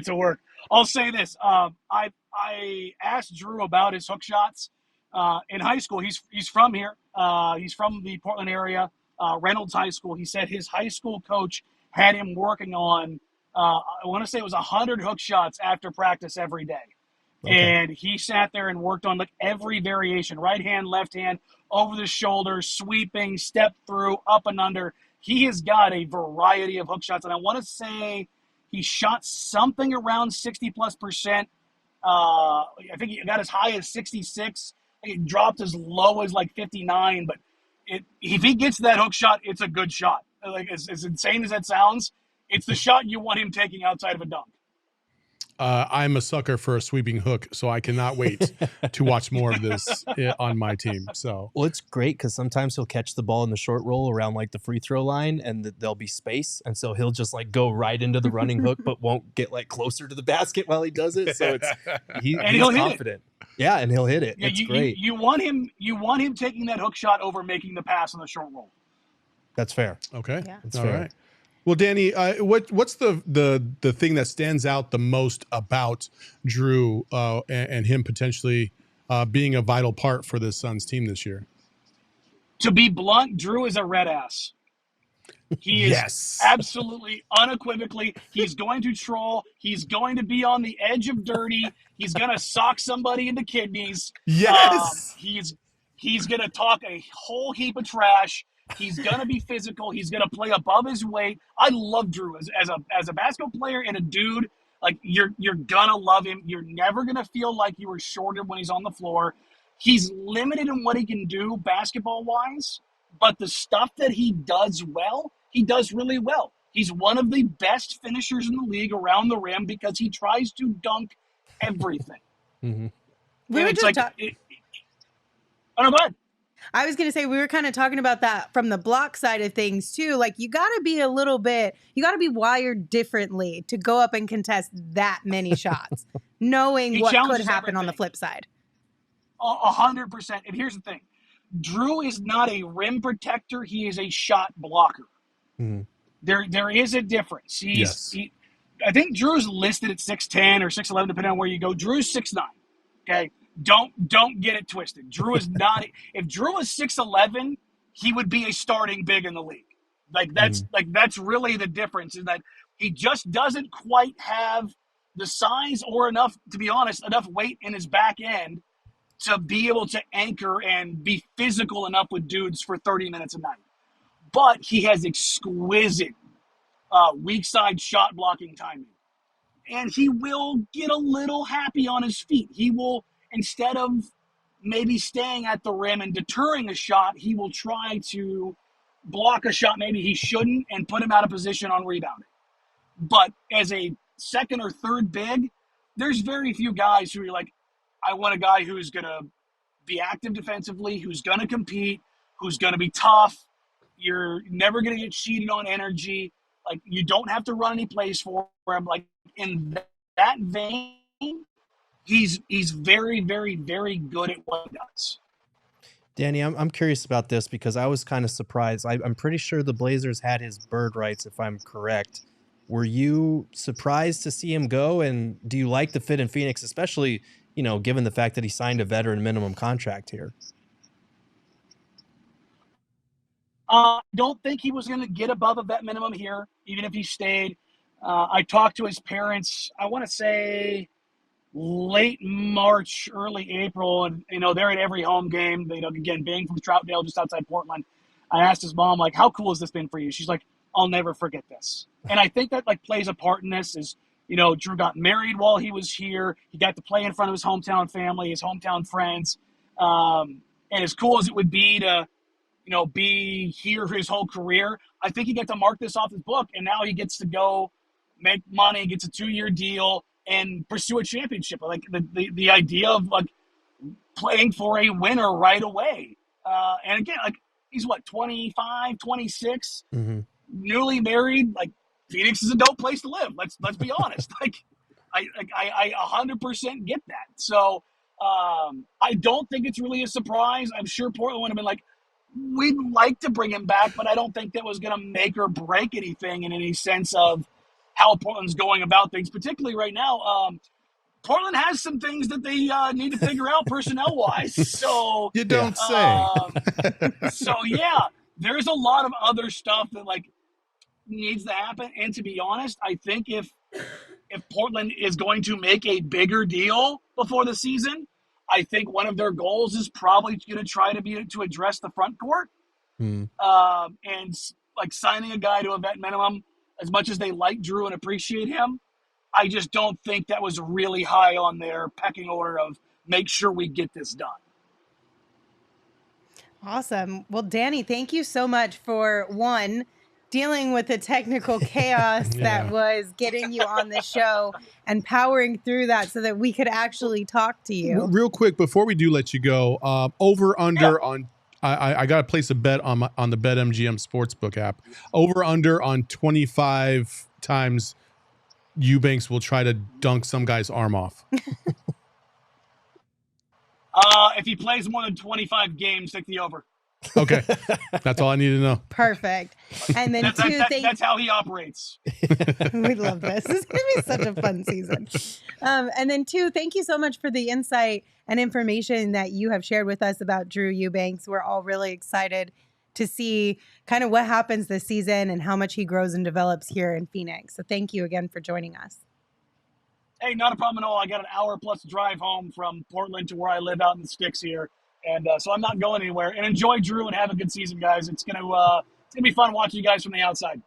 to work. I'll say this. I asked Drew about his hook shots. In high school, he's from here. He's from the Portland area, Reynolds High School. He said his high school coach had him working on, I want to say it was 100 hook shots after practice every day. Okay. And he sat there and worked on like every variation, right hand, left hand, over the shoulder, sweeping, step through, up and under. He has got a variety of hook shots. And I want to say he shot something around 60+%. I think he got as high as 66. It dropped as low as like 59. But if he gets that hook shot, it's a good shot. Like as insane as that sounds, it's the shot you want him taking outside of a dunk. I'm a sucker for a sweeping hook, so I cannot wait to watch more of this on my team. So, well, it's great because sometimes he'll catch the ball in the short roll around like the free throw line, and there'll be space, and so he'll just like go right into the running hook, but won't get like closer to the basket while he does it. So he's confident. Yeah, and he'll hit it. Yeah, it's great. You want him taking that hook shot over making the pass on the short roll. That's fair. Okay, yeah, that's all fair. Right. Well, Danny, what's the thing that stands out the most about Drew and him potentially being a vital part for this Suns team this year? To be blunt, Drew is a red ass. He is absolutely, unequivocally, he's going to troll. He's going to be on the edge of dirty. He's going to sock somebody in the kidneys. Yes. He's going to talk a whole heap of trash. He's going to be physical. He's going to play above his weight. I love Drew as a basketball player and a dude. Like, you're going to love him. You're never going to feel like you were shorted when he's on the floor. He's limited in what he can do basketball-wise, but the stuff that he does well, he does really well. He's one of the best finishers in the league around the rim because he tries to dunk everything. Mm-hmm. We were just talking. Oh, no, go ahead. I was going to say, we were kind of talking about that from the block side of things too. Like, you got to be you got to be wired differently to go up and contest that many shots, knowing what could happen on the flip side. 100%. And here's the thing. Drew is not a rim protector. He is a shot blocker. Mm-hmm. There is a difference. I think Drew's listed at 6'10" or 6'11", depending on where you go. Drew's 6'9". Okay. Don't get it twisted. Drew is not. If Drew was 6'11", he would be a starting big in the league. That's really the difference, is that he just doesn't quite have the size or enough, to be honest, enough weight in his back end to be able to anchor and be physical enough with dudes for 30 minutes a night. But he has exquisite weak side shot blocking timing, and he will get a little happy on his feet. He will. Instead of maybe staying at the rim and deterring a shot, he will try to block a shot maybe he shouldn't and put him out of position on rebounding. But as a second or third big, there's very few guys who are like, I want a guy who's going to be active defensively, who's going to compete, who's going to be tough. You're never going to get cheated on energy. Like, you don't have to run any plays for him. Like, in that vein, he's very, very, very good at what he does. Danny, I'm curious about this because I was kind of surprised. I'm pretty sure the Blazers had his bird rights, if I'm correct. Were you surprised to see him go? And do you like the fit in Phoenix, especially, given the fact that he signed a veteran minimum contract here? Don't think he was going to get above a vet minimum here, even if he stayed. I talked to his parents, I want to say late March, early April, and they're at every home game. Again, being from Troutdale, just outside Portland, I asked his mom, like, how cool has this been for you? She's like, I'll never forget this. And I think that plays a part in this. Is Drew got married while he was here. He got to play in front of his hometown family, his hometown friends, and as cool as it would be to be here for his whole career, I think he got to mark this off his book, and now he gets to go make money, gets a 2-year deal, and pursue a championship. Like the idea of playing for a winner right away. And again, he's 25, 26, newly married. Phoenix is a dope place to live. Let's be honest. I 100% get that. So I don't think it's really a surprise. I'm sure Portland would have been like, we'd like to bring him back, but I don't think that was going to make or break anything in any sense of how Portland's going about things, particularly right now. Portland has some things that they need to figure out personnel-wise. So you don't say. So yeah, there's a lot of other stuff that like needs to happen. And to be honest, I think if Portland is going to make a bigger deal before the season, I think one of their goals is probably going to try to be to address the front court, and like signing a guy to a vet minimum. As much as they like Drew and appreciate him, I just don't think that was really high on their pecking order of make sure we get this done. Awesome. Well, Danny, thank you so much for dealing with the technical chaos that was getting you on the show and powering through that so that we could actually talk to you. Real quick, before we do let you go, over under on, I got to place a bet on the BetMGM Sportsbook app. Over under on 25 times Eubanks will try to dunk some guy's arm off. If he plays more than 25 games, take the over. Okay. That's all I need to know. Perfect. And then that's how he operates. We love this. This is going to be such a fun season. And then 2, thank you so much for the insight and information that you have shared with us about Drew Eubanks. We're all really excited to see kind of what happens this season and how much he grows and develops here in Phoenix. So thank you again for joining us. Hey, not a problem at all. I got an hour plus drive home from Portland to where I live out in the sticks here. And so I'm not going anywhere. And enjoy Drew and have a good season, guys. It's gonna be fun watching you guys from the outside.